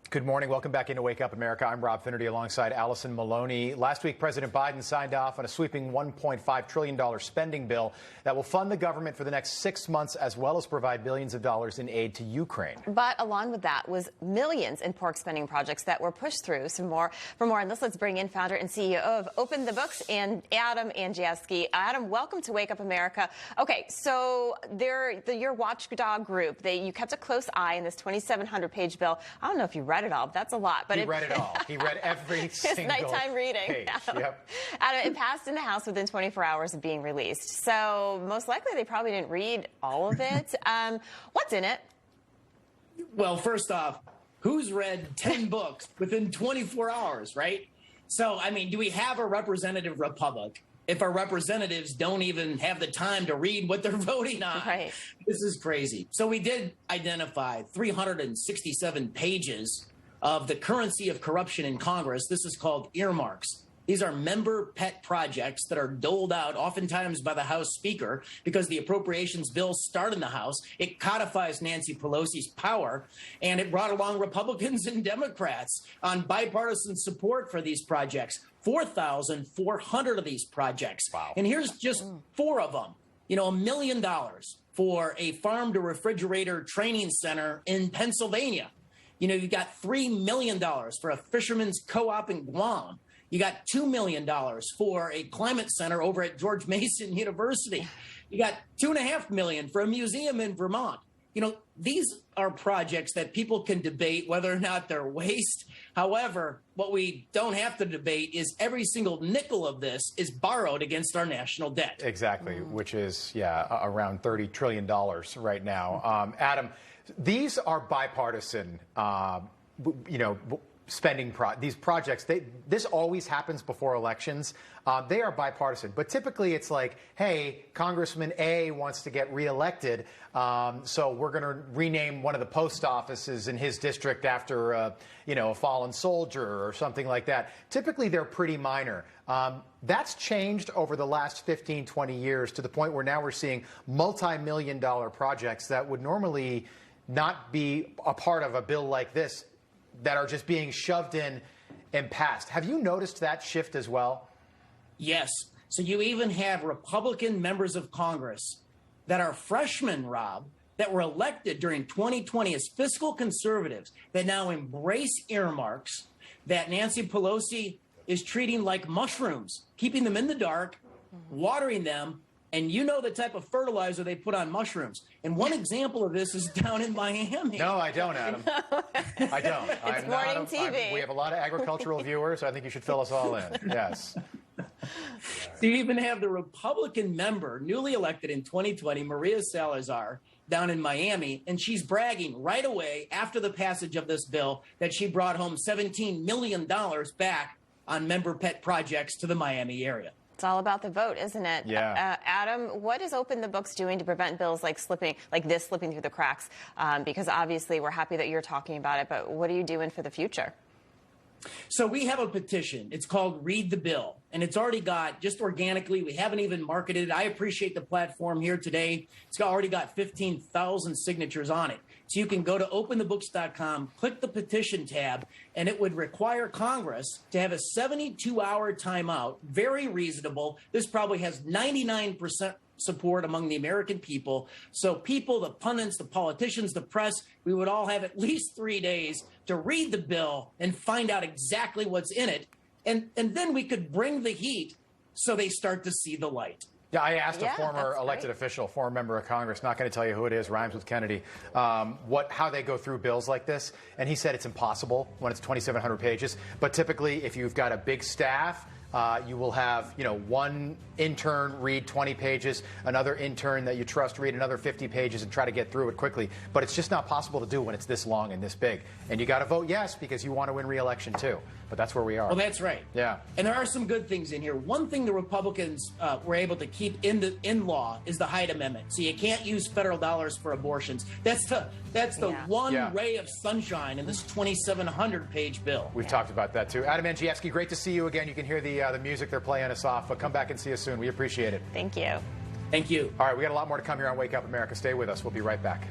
Good morning. Welcome back into Wake Up America. I'm Rob Finnerty alongside Allison Maloney. Last week, President Biden signed off on a sweeping $1.5 trillion spending bill that will fund the government for the next 6 months, as well as provide billions of dollars in aid to Ukraine. But along with that was millions in pork spending projects that were pushed through. For more on this, let's bring in founder and CEO of Open the Books, and Adam Andrzejewski. Adam, welcome to Wake Up America. Okay, so your watchdog group, you kept a close eye in this 2,700-page bill. I don't know if you read it all, but that's a lot. But he read it all. He read every single It's nighttime reading. Page. Yep. Adam, it passed in the House within 24 hours of being released. So most likely they probably didn't read all of it. What's in it? Well, first off, who's read 10 books within 24 hours, right? So, I mean, do we have a representative republic if our representatives don't even have the time to read what they're voting on? Right. This is crazy. So we did identify 367 pages of the currency of corruption in Congress. This is called earmarks. These are member pet projects that are doled out oftentimes by the House Speaker because the appropriations bills start in the House. It codifies Nancy Pelosi's power, and it brought along Republicans and Democrats on bipartisan support for these projects. 4,400 of these projects. Wow. And here's just 4 of them. You know, $1 million for a farm-to-refrigerator training center in Pennsylvania. You know, you've got $3 million for a fisherman's co-op in Guam. You got $2 million for a climate center over at George Mason University. You got $2.5 million for a museum in Vermont. You know, these are projects that people can debate whether or not they're waste. However, what we don't have to debate is every single nickel of this is borrowed against our national debt. Exactly, which is, around $30 trillion right now. Adam, these are bipartisan, spending these projects. This always happens before elections. They are bipartisan, but typically it's like, hey, Congressman A wants to get reelected, so we're going to rename one of the post offices in his district after a fallen soldier or something like that. Typically they're pretty minor. That's changed over the last 15, 20 years to the point where now we're seeing multi-million-dollar projects that would normally not be a part of a bill like this, that are just being shoved in and passed. Have you noticed that shift as well? Yes. So you even have Republican members of Congress that are freshmen, Rob, that were elected during 2020 as fiscal conservatives that now embrace earmarks that Nancy Pelosi is treating like mushrooms, keeping them in the dark, watering them, and you know the type of fertilizer they put on mushrooms. And one example of this is down in Miami. No, I don't, Adam. I don't. It's morning TV. We have a lot of agricultural viewers. So I think you should fill us all in. Yes. So you even have the Republican member, newly elected in 2020, Maria Salazar, down in Miami, and she's bragging right away after the passage of this bill that she brought home $17 million back on member pet projects to the Miami area. It's all about the vote, isn't it? Yeah. Adam, what is Open the Books doing to prevent bills like this slipping through the cracks? Because obviously we're happy that you're talking about it, but what are you doing for the future? So we have a petition. It's called Read the Bill, and it's already got, just organically, we haven't even marketed it. I appreciate the platform here today. It's already got 15,000 signatures on it. So you can go to openthebooks.com, click the petition tab, and it would require Congress to have a 72-hour timeout. Very reasonable. This probably has 99% support among the American people. So people, the pundits, the politicians, the press, we would all have at least 3 days to read the bill and find out exactly what's in it. And then we could bring the heat so they start to see the light. Yeah, I asked a former elected official, former member of Congress, not going to tell you who it is, rhymes with Kennedy, how they go through bills like this. And he said it's impossible when it's 2,700 pages. But typically, if you've got a big staff, you will have, one intern read 20 pages, another intern that you trust read another 50 pages and try to get through it quickly. But it's just not possible to do when it's this long and this big. And you got to vote yes because you want to win re-election too. But that's where we are. Well, that's right. Yeah. And there are some good things in here. One thing the Republicans were able to keep in law is the Hyde Amendment. So you can't use federal dollars for abortions. That's the one ray of sunshine in this 2,700-page bill. We've talked about that too. Adam Andrzejewski, great to see you again. You can hear the music they're playing us off. But come back and see us soon. We appreciate it. Thank you. Thank you. All right, we got a lot more to come here on Wake Up America. Stay with us. We'll be right back.